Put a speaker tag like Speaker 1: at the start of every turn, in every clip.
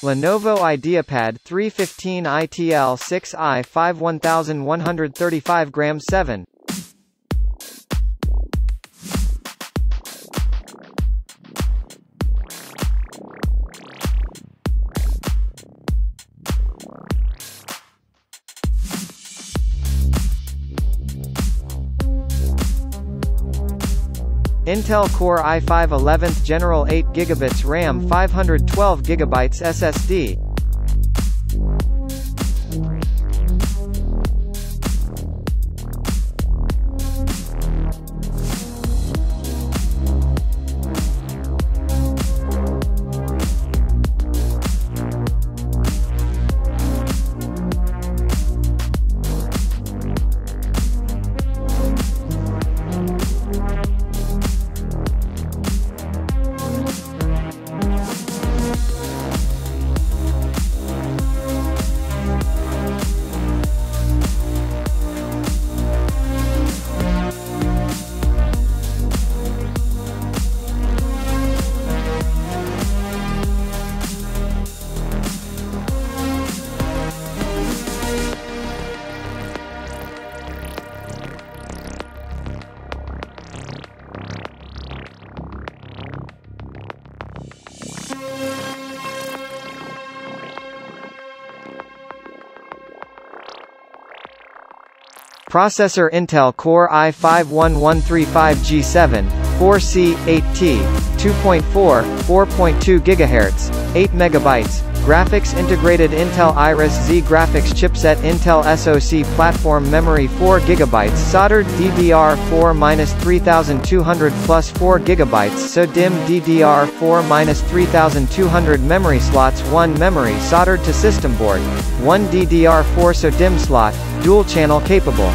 Speaker 1: Lenovo IdeaPad 315 ITL 6i 5 1135 grams 7. Intel Core i5 11th General 8GB RAM 512GB SSD. Processor Intel Core i5 1135G7, 4C, 8T, 2.4, 4.2 GHz, 8 MB. Graphics integrated Intel Iris X graphics chipset Intel SoC platform memory 4 GB soldered DDR4-3200 plus 4 GB SO-DIMM DDR4-3200 memory slots 1 memory soldered to system board, 1 DDR4 SO-DIMM slot, dual channel capable.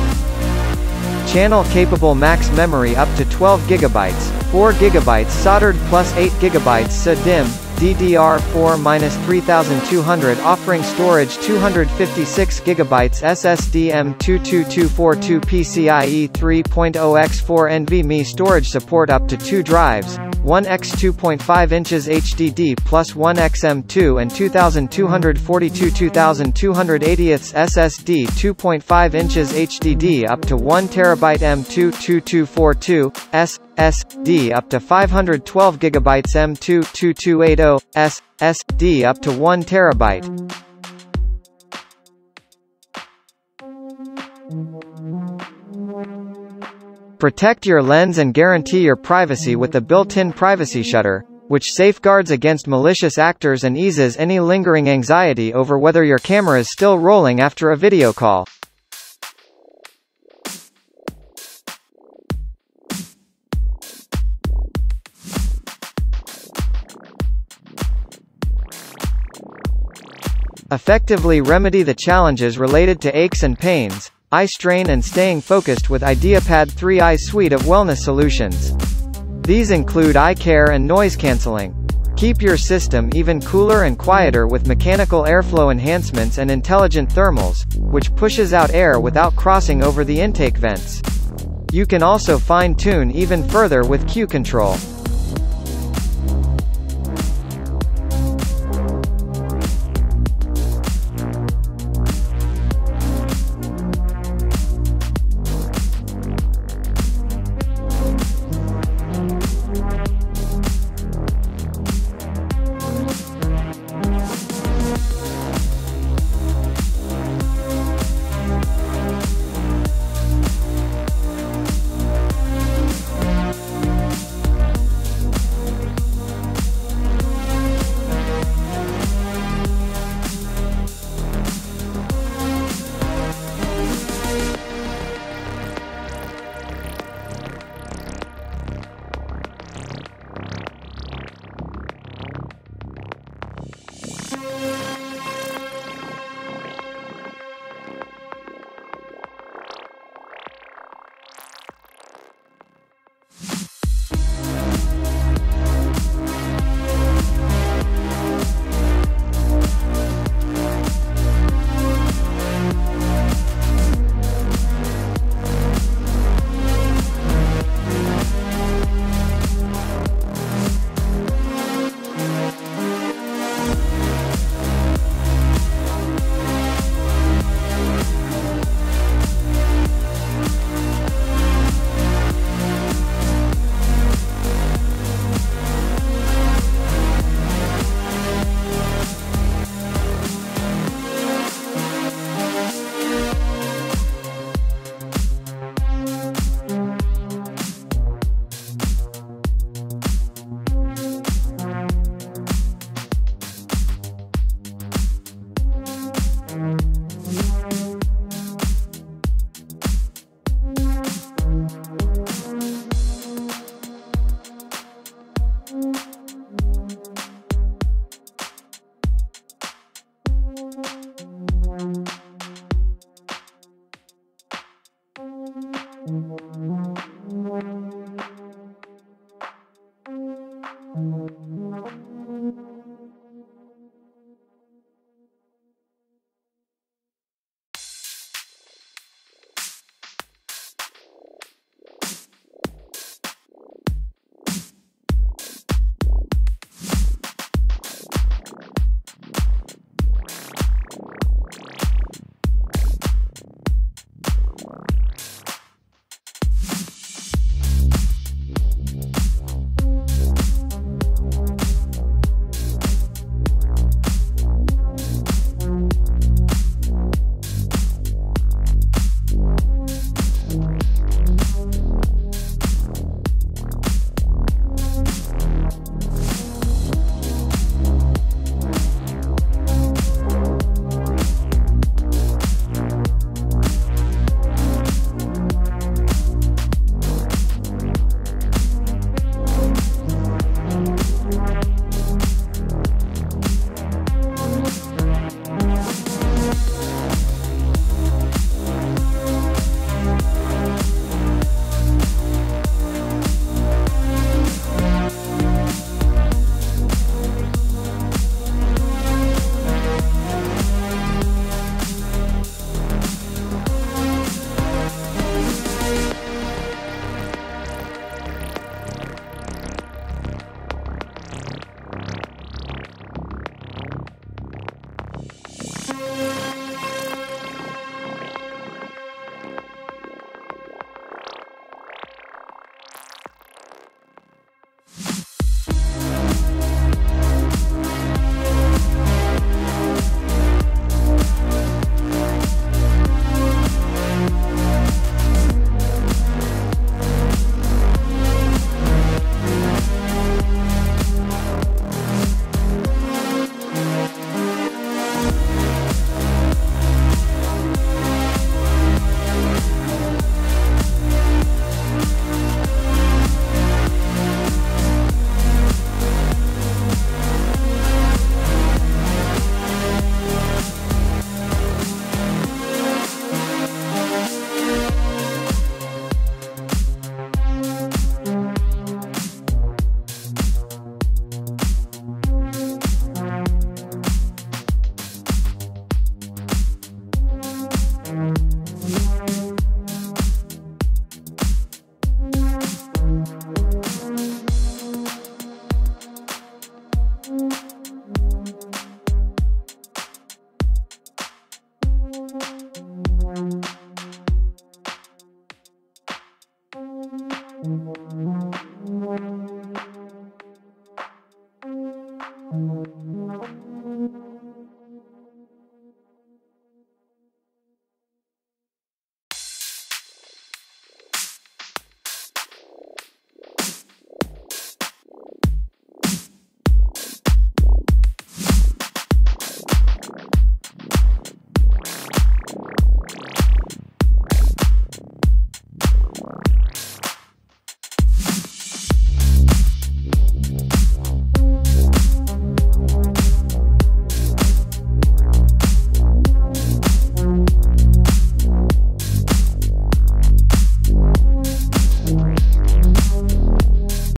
Speaker 1: Channel capable max memory up to 12 GB, 4 GB soldered plus 8 GB SO-DIMM DDR4-3200 offering storage 256 GB SSD M22242 PCIe 3.0x4 NVMe storage support up to 2 drives, 1x 2.5 inches HDD plus 1x M2 and 2242-2280 SSD 2.5 inches HDD up to 1 TB M22242 SSD up to 512 GB M22280 SSD up to 1 TB. Protect your lens and guarantee your privacy with the built-in privacy shutter, which safeguards against malicious actors and eases any lingering anxiety over whether your camera is still rolling after a video call. Effectively remedy the challenges related to aches and pains, eye strain and staying focused with IdeaPad 3i suite of wellness solutions. These include eye care and noise cancelling. Keep your system even cooler and quieter with mechanical airflow enhancements and intelligent thermals, which pushes out air without crossing over the intake vents. You can also fine-tune even further with Q Control.